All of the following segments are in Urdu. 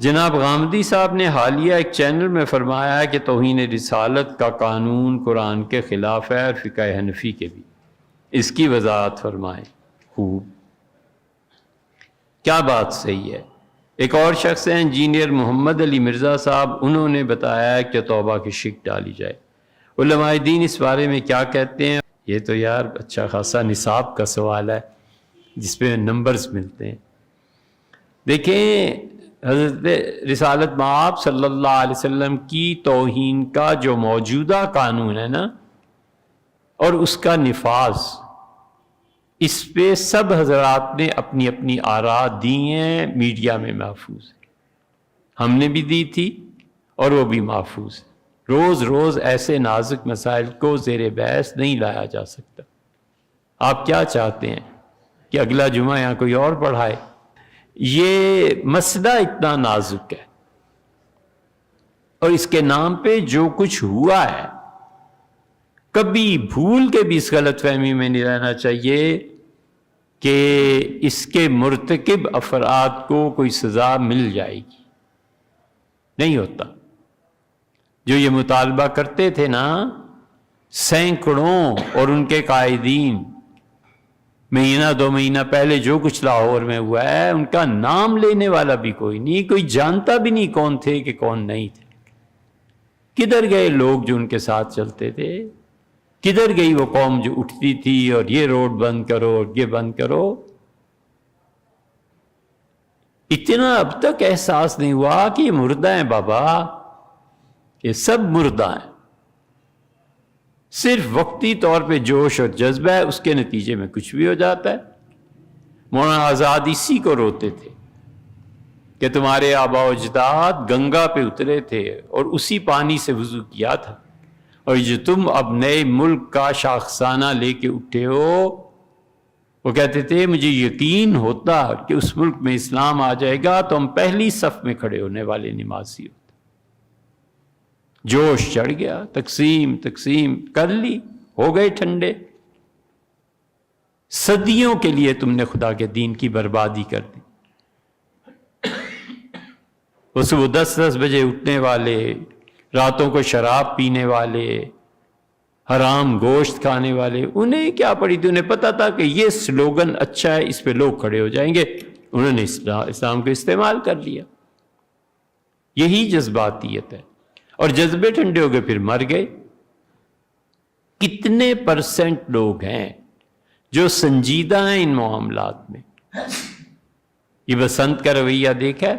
جناب غامدی صاحب نے حالیہ ایک چینل میں فرمایا ہے کہ توہین رسالت کا قانون قرآن کے خلاف ہے اور فقہ حنفی کے بھی، اس کی وضاحت فرمائیں۔ خوب، کیا بات صحیح ہے؟ ایک اور شخص ہیں انجینئر محمد علی مرزا صاحب، انہوں نے بتایا کہ توبہ کی شک ڈالی جائے۔ علماء دین اس بارے میں کیا کہتے ہیں؟ یہ تو یار اچھا خاصا نصاب کا سوال ہے جس پہ نمبرز ملتے ہیں۔ دیکھیں، حضرت رسالت مآب صلی اللہ علیہ وسلم کی توہین کا جو موجودہ قانون ہے نا، اور اس کا نفاذ، اس پہ سب حضرات نے اپنی اپنی آراء دی ہیں، میڈیا میں محفوظ ہے، ہم نے بھی دی تھی اور وہ بھی محفوظ ہے۔ روز روز ایسے نازک مسائل کو زیر بحث نہیں لایا جا سکتا۔ آپ کیا چاہتے ہیں کہ اگلا جمعہ یہاں کوئی اور پڑھائے؟ یہ مسئلہ اتنا نازک ہے، اور اس کے نام پہ جو کچھ ہوا ہے، کبھی بھول کے بھی اس غلط فہمی میں نہیں رہنا چاہیے کہ اس کے مرتکب افراد کو کوئی سزا مل جائے گی۔ نہیں ہوتا۔ جو یہ مطالبہ کرتے تھے نا، سینکڑوں، اور ان کے قائدین، مہینہ دو مہینہ پہلے جو کچھ لاہور میں ہوا ہے، ان کا نام لینے والا بھی کوئی نہیں، کوئی جانتا بھی نہیں کون تھے کہ کون نہیں تھے۔ کدھر گئے لوگ جو ان کے ساتھ چلتے تھے؟ کدھر گئی وہ قوم جو اٹھتی تھی اور یہ روڈ بند کرو اور یہ بند کرو؟ اتنا اب تک احساس نہیں ہوا کہ یہ مردہ ہیں بابا، یہ سب مردہ ہیں، صرف وقتی طور پہ جوش اور جذبہ ہے، اس کے نتیجے میں کچھ بھی ہو جاتا ہے۔ مولانا آزاد اسی کو روتے تھے کہ تمہارے آبا و اجداد گنگا پہ اترے تھے اور اسی پانی سے وضو کیا تھا، اور جو تم اب نئے ملک کا شاخسانہ لے کے اٹھے ہو، وہ کہتے تھے مجھے یقین ہوتا کہ اس ملک میں اسلام آ جائے گا تو ہم پہلی صف میں کھڑے ہونے والے نمازی ہوتے۔ جوش چڑھ گیا، تقسیم کر لی، ہو گئے ٹھنڈے۔ صدیوں کے لیے تم نے خدا کے دین کی بربادی کر دی۔ وہ صبح 10 بجے اٹھنے والے، راتوں کو شراب پینے والے، حرام گوشت کھانے والے، انہیں کیا پڑی تھی؟ انہیں پتا تھا کہ یہ سلوگن اچھا ہے، اس پہ لوگ کھڑے ہو جائیں گے، انہوں نے اسلام کو استعمال کر لیا۔ یہی جذباتیت ہے، اور جذبے ٹھنڈے ہو گئے، پھر مر گئے۔ کتنے % لوگ ہیں جو سنجیدہ ہیں ان معاملات میں؟ یہ بسنت کا رویہ دیکھا ہے؟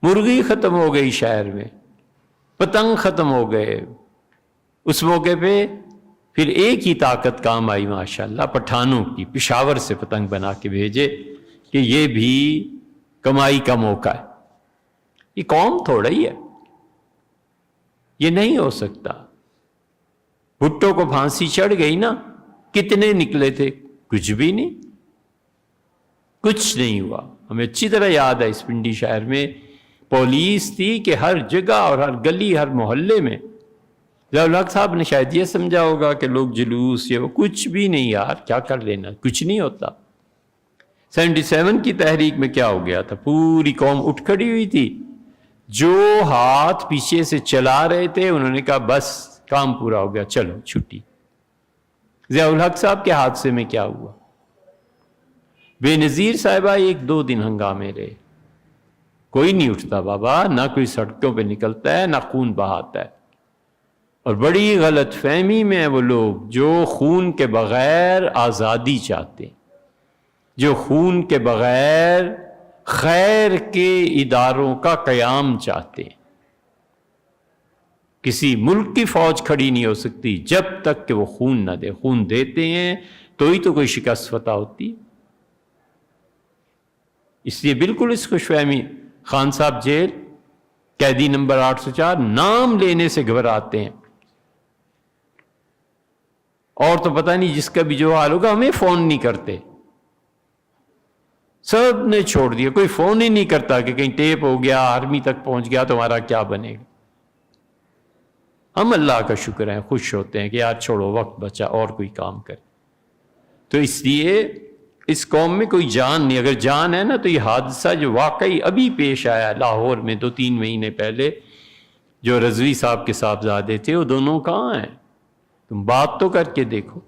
مرغی ختم ہو گئی شہر میں، پتنگ ختم ہو گئے۔ اس موقع پہ پھر ایک ہی طاقت کام آئی ماشاءاللہ، پٹھانوں کی، پشاور سے پتنگ بنا کے بھیجے کہ یہ بھی کمائی کا موقع ہے۔ یہ قوم تھوڑا ہی ہے، یہ نہیں ہو سکتا۔ بھٹو کو پھانسی چڑھ گئی نا، کتنے نکلے تھے؟ کچھ بھی نہیں، کچھ نہیں ہوا۔ ہمیں اچھی طرح یاد ہے اس پنڈی شہر میں پولیس تھی کہ ہر جگہ اور ہر گلی، ہر محلے میں۔ ضیاء الحق صاحب نے شاید یہ سمجھا ہوگا کہ لوگ جلوس یہ وہ، کچھ بھی نہیں یار، کیا کر لینا، کچھ نہیں ہوتا۔ 77 کی تحریک میں کیا ہو گیا تھا؟ پوری قوم اٹھ کھڑی ہوئی تھی، جو ہاتھ پیچھے سے چلا رہے تھے انہوں نے کہا بس کام پورا ہو گیا، چلو چھٹی۔ ضیاء الحق صاحب کے حادثے میں کیا ہوا؟ بے نظیر صاحبہ 1-2 دن ہنگامے رہے، کوئی نہیں اٹھتا بابا، نہ کوئی سڑکوں پہ نکلتا ہے، نہ خون بہاتا ہے۔ اور بڑی غلط فہمی میں ہیں وہ لوگ جو خون کے بغیر آزادی چاہتے ہیں، جو خون کے بغیر خیر کے اداروں کا قیام چاہتے ہیں۔ کسی ملک کی فوج کھڑی نہیں ہو سکتی جب تک کہ وہ خون نہ دے۔ خون دیتے ہیں تو ہی تو کوئی شکست فتح ہوتی۔ اس لیے بالکل اس خوش فہمی، خان صاحب جیل، قیدی نمبر 804، نام لینے سے گھبراتے ہیں۔ اور تو پتہ نہیں جس کا بھی جو حال ہوگا، ہمیں فون نہیں کرتے، سب نے چھوڑ دیا، کوئی فون ہی نہیں کرتا کہ کہیں ٹیپ ہو گیا، آرمی تک پہنچ گیا تو ہمارا کیا بنے گا۔ ہم اللہ کا شکر ہیں، خوش ہوتے ہیں کہ یار چھوڑو، وقت بچا اور کوئی کام کرے۔ تو اس لیے اس قوم میں کوئی جان نہیں. اگر جان ہے نا تو یہ حادثہ جو واقعی ابھی پیش آیا لاہور میں 2-3 مہینے پہلے، جو رضوی صاحب کے صاحبزادے تھے، وہ دونوں کہاں ہیں؟ تم بات تو کر کے دیکھو.